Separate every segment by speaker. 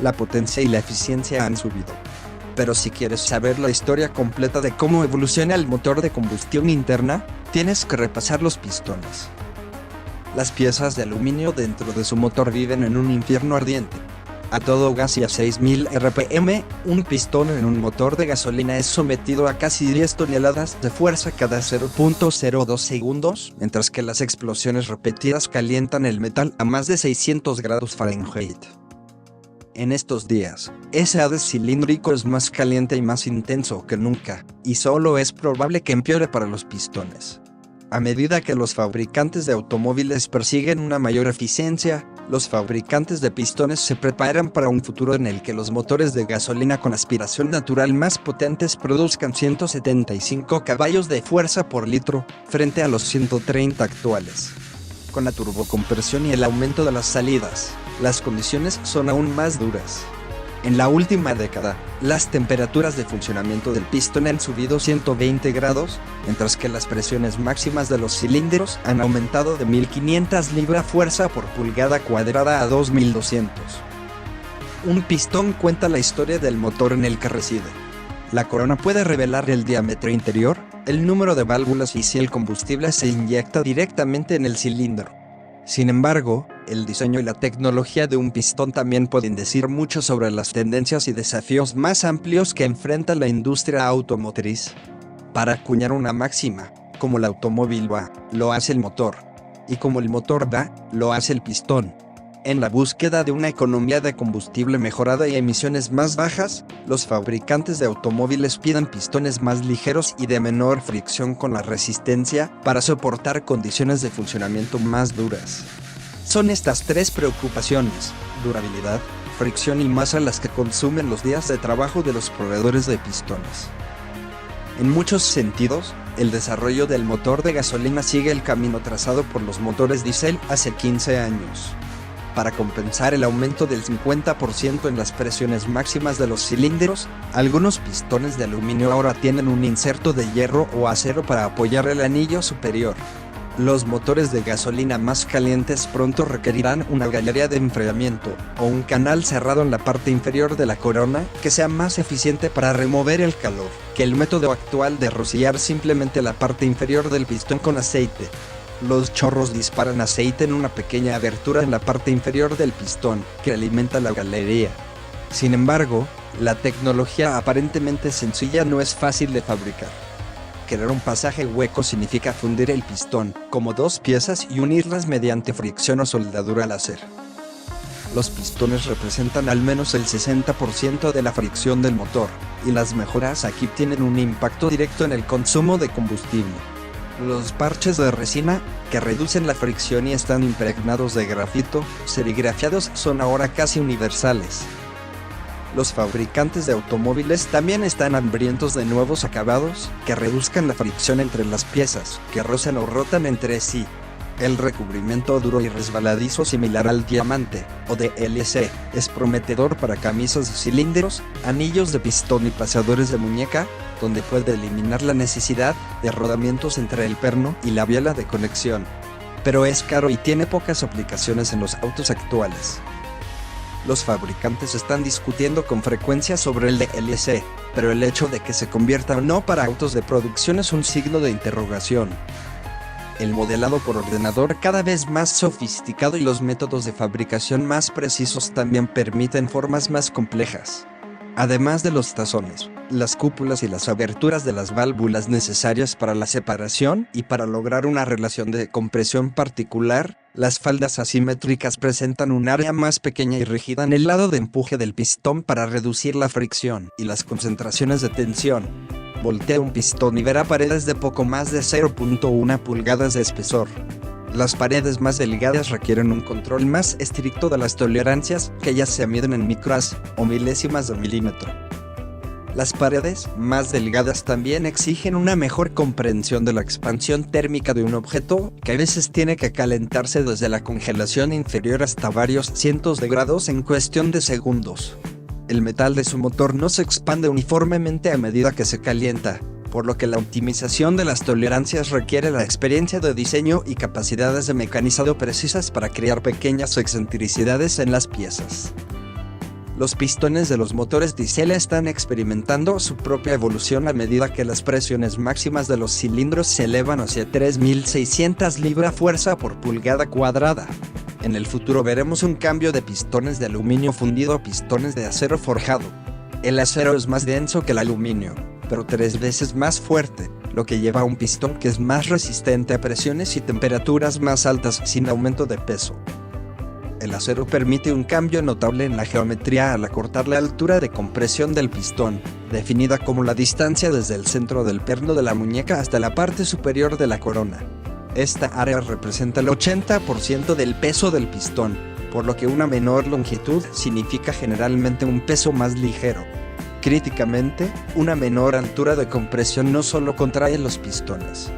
Speaker 1: la potencia y la eficiencia han subido. Pero si quieres saber la historia completa de cómo evoluciona el motor de combustión interna, tienes que repasar los pistones. Las piezas de aluminio dentro de su motor viven en un infierno ardiente. A todo gas y a 6000 RPM, un pistón en un motor de gasolina es sometido a casi 10 toneladas de fuerza cada 0.02 segundos, mientras que las explosiones repetidas calientan el metal a más de 600 grados Fahrenheit. En estos días, ese haz cilíndrico es más caliente y más intenso que nunca, y solo es probable que empeore para los pistones. A medida que los fabricantes de automóviles persiguen una mayor eficiencia, los fabricantes de pistones se preparan para un futuro en el que los motores de gasolina con aspiración natural más potentes produzcan 175 caballos de fuerza por litro, frente a los 130 actuales. Con la turbocompresión y el aumento de las salidas, las condiciones son aún más duras. En la última década, las temperaturas de funcionamiento del pistón han subido 120 grados, mientras que las presiones máximas de los cilindros han aumentado de 1500 libra-fuerza por pulgada cuadrada a 2200. Un pistón cuenta la historia del motor en el que reside. La corona puede revelar el diámetro interior, el número de válvulas y si el combustible se inyecta directamente en el cilindro. Sin embargo, el diseño y la tecnología de un pistón también pueden decir mucho sobre las tendencias y desafíos más amplios que enfrenta la industria automotriz. Para acuñar una máxima, como el automóvil va, lo hace el motor. Y como el motor va, lo hace el pistón. En la búsqueda de una economía de combustible mejorada y emisiones más bajas, los fabricantes de automóviles piden pistones más ligeros y de menor fricción con la resistencia para soportar condiciones de funcionamiento más duras. Son estas tres preocupaciones, durabilidad, fricción y masa, las que consumen los días de trabajo de los proveedores de pistones. En muchos sentidos, el desarrollo del motor de gasolina sigue el camino trazado por los motores diésel hace 15 años. Para compensar el aumento del 50% en las presiones máximas de los cilindros, algunos pistones de aluminio ahora tienen un inserto de hierro o acero para apoyar el anillo superior. Los motores de gasolina más calientes pronto requerirán una galería de enfriamiento, o un canal cerrado en la parte inferior de la corona, que sea más eficiente para remover el calor, que el método actual de rociar simplemente la parte inferior del pistón con aceite. Los chorros disparan aceite en una pequeña abertura en la parte inferior del pistón, que alimenta la galería. Sin embargo, la tecnología aparentemente sencilla no es fácil de fabricar. Crear un pasaje hueco significa fundir el pistón, como dos piezas, y unirlas mediante fricción o soldadura láser. Los pistones representan al menos el 60% de la fricción del motor, y las mejoras aquí tienen un impacto directo en el consumo de combustible. Los parches de resina, que reducen la fricción y están impregnados de grafito, serigrafiados, son ahora casi universales. Los fabricantes de automóviles también están hambrientos de nuevos acabados, que reduzcan la fricción entre las piezas, que rozan o rotan entre sí. El recubrimiento duro y resbaladizo similar al diamante, o DLC, es prometedor para camisas de cilindros, anillos de pistón y pasadores de muñeca, donde puede eliminar la necesidad de rodamientos entre el perno y la biela de conexión. Pero es caro y tiene pocas aplicaciones en los autos actuales. Los fabricantes están discutiendo con frecuencia sobre el DLC, pero el hecho de que se convierta o no para autos de producción es un signo de interrogación. El modelado por ordenador cada vez más sofisticado y los métodos de fabricación más precisos también permiten formas más complejas. Además de los tazones, las cúpulas y las aberturas de las válvulas necesarias para la separación y para lograr una relación de compresión particular, las faldas asimétricas presentan un área más pequeña y rígida en el lado de empuje del pistón para reducir la fricción y las concentraciones de tensión. Voltea un pistón y verá paredes de poco más de 0.1 pulgadas de espesor. Las paredes más delgadas requieren un control más estricto de las tolerancias, que ya se miden en micras o milésimas de milímetro. Las paredes más delgadas también exigen una mejor comprensión de la expansión térmica de un objeto, que a veces tiene que calentarse desde la congelación inferior hasta varios cientos de grados en cuestión de segundos. El metal de su motor no se expande uniformemente a medida que se calienta, por lo que la optimización de las tolerancias requiere la experiencia de diseño y capacidades de mecanizado precisas para crear pequeñas excentricidades en las piezas. Los pistones de los motores diésel están experimentando su propia evolución a medida que las presiones máximas de los cilindros se elevan hacia 3.600 libra-fuerza por pulgada cuadrada. En el futuro veremos un cambio de pistones de aluminio fundido a pistones de acero forjado. El acero es más denso que el aluminio, pero 3 veces más fuerte, lo que lleva a un pistón que es más resistente a presiones y temperaturas más altas sin aumento de peso. El acero permite un cambio notable en la geometría al acortar la altura de compresión del pistón, definida como la distancia desde el centro del perno de la muñeca hasta la parte superior de la corona. Esta área representa el 80% del peso del pistón, por lo que una menor longitud significa generalmente un peso más ligero. Críticamente, una menor altura de compresión no solo contrae los pistones,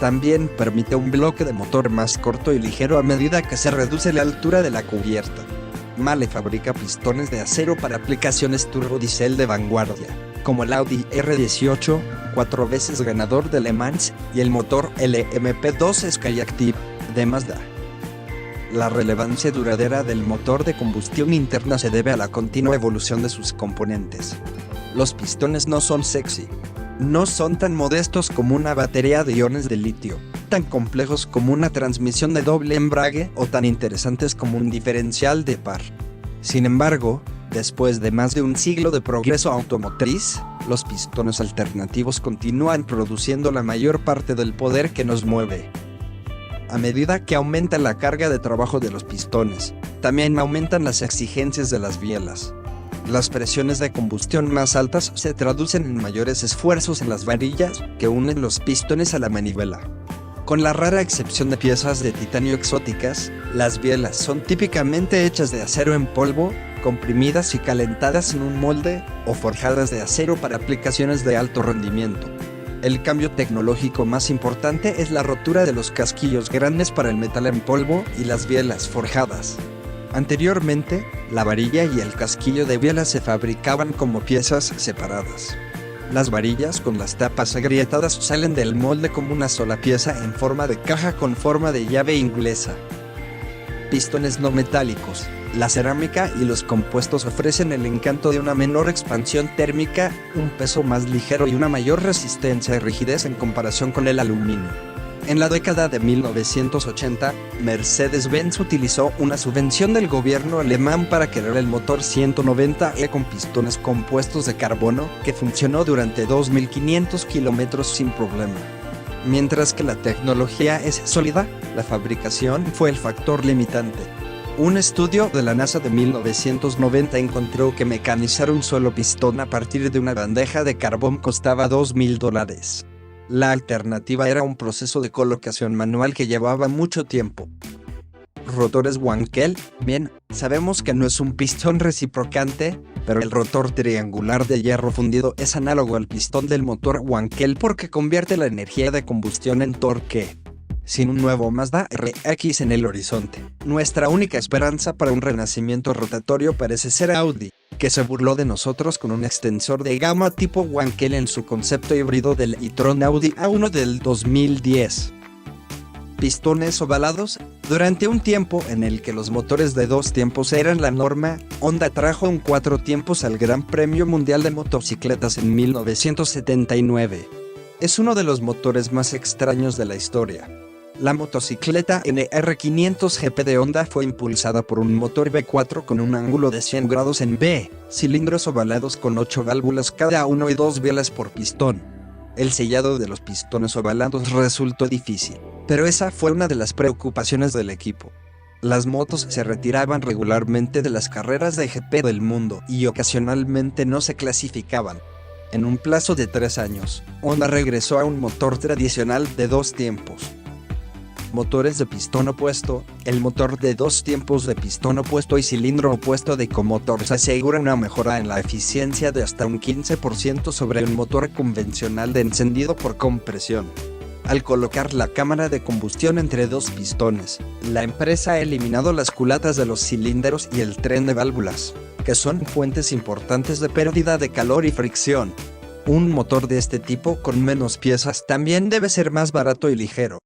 Speaker 1: también permite un bloque de motor más corto y ligero a medida que se reduce la altura de la cubierta. Mahle fabrica pistones de acero para aplicaciones turbodiesel de vanguardia, como el Audi R18, 4 veces ganador de Le Mans, y el motor LMP2 Skyactiv de Mazda. La relevancia duradera del motor de combustión interna se debe a la continua evolución de sus componentes. Los pistones no son sexy. No son tan modestos como una batería de iones de litio, tan complejos como una transmisión de doble embrague o tan interesantes como un diferencial de par. Sin embargo, después de más de un siglo de progreso automotriz, los pistones alternativos continúan produciendo la mayor parte del poder que nos mueve. A medida que aumenta la carga de trabajo de los pistones, también aumentan las exigencias de las bielas. Las presiones de combustión más altas se traducen en mayores esfuerzos en las varillas que unen los pistones a la manivela. Con la rara excepción de piezas de titanio exóticas, las bielas son típicamente hechas de acero en polvo, comprimidas y calentadas en un molde, o forjadas de acero para aplicaciones de alto rendimiento. El cambio tecnológico más importante es la rotura de los casquillos grandes para el metal en polvo y las bielas forjadas. Anteriormente, la varilla y el casquillo de biela se fabricaban como piezas separadas. Las varillas con las tapas agrietadas salen del molde como una sola pieza en forma de caja con forma de llave inglesa. Pistones no metálicos, la cerámica y los compuestos ofrecen el encanto de una menor expansión térmica, un peso más ligero y una mayor resistencia y rigidez en comparación con el aluminio. En la década de 1980, Mercedes-Benz utilizó una subvención del gobierno alemán para crear el motor 190E con pistones compuestos de carbono, que funcionó durante 2.500 kilómetros sin problema. Mientras que la tecnología es sólida, la fabricación fue el factor limitante. Un estudio de la NASA de 1990 encontró que mecanizar un solo pistón a partir de una bandeja de carbón costaba $2.000. La alternativa era un proceso de colocación manual que llevaba mucho tiempo. Rotores Wankel. Bien, sabemos que no es un pistón reciprocante, pero el rotor triangular de hierro fundido es análogo al pistón del motor Wankel porque convierte la energía de combustión en torque. Sin un nuevo Mazda RX en el horizonte, nuestra única esperanza para un renacimiento rotatorio parece ser Audi, que se burló de nosotros con un extensor de gama tipo Wankel en su concepto híbrido del e-tron Audi A1 del 2010. Pistones ovalados. Durante un tiempo en el que los motores de 2 tiempos eran la norma, Honda trajo un 4 tiempos al Gran Premio Mundial de Motocicletas en 1979. Es uno de los motores más extraños de la historia. La motocicleta NR500 GP de Honda fue impulsada por un motor V4 con un ángulo de 100 grados en V, cilindros ovalados con 8 válvulas cada uno y 2 bielas por pistón. El sellado de los pistones ovalados resultó difícil, pero esa fue una de las preocupaciones del equipo. Las motos se retiraban regularmente de las carreras de GP del mundo y ocasionalmente no se clasificaban. En un plazo de 3 años, Honda regresó a un motor tradicional de 2 tiempos. Motores de pistón opuesto. El motor de 2 tiempos de pistón opuesto y cilindro opuesto de comotor se asegura una mejora en la eficiencia de hasta un 15% sobre un motor convencional de encendido por compresión. Al colocar la cámara de combustión entre 2 pistones, la empresa ha eliminado las culatas de los cilindros y el tren de válvulas, que son fuentes importantes de pérdida de calor y fricción. Un motor de este tipo con menos piezas también debe ser más barato y ligero.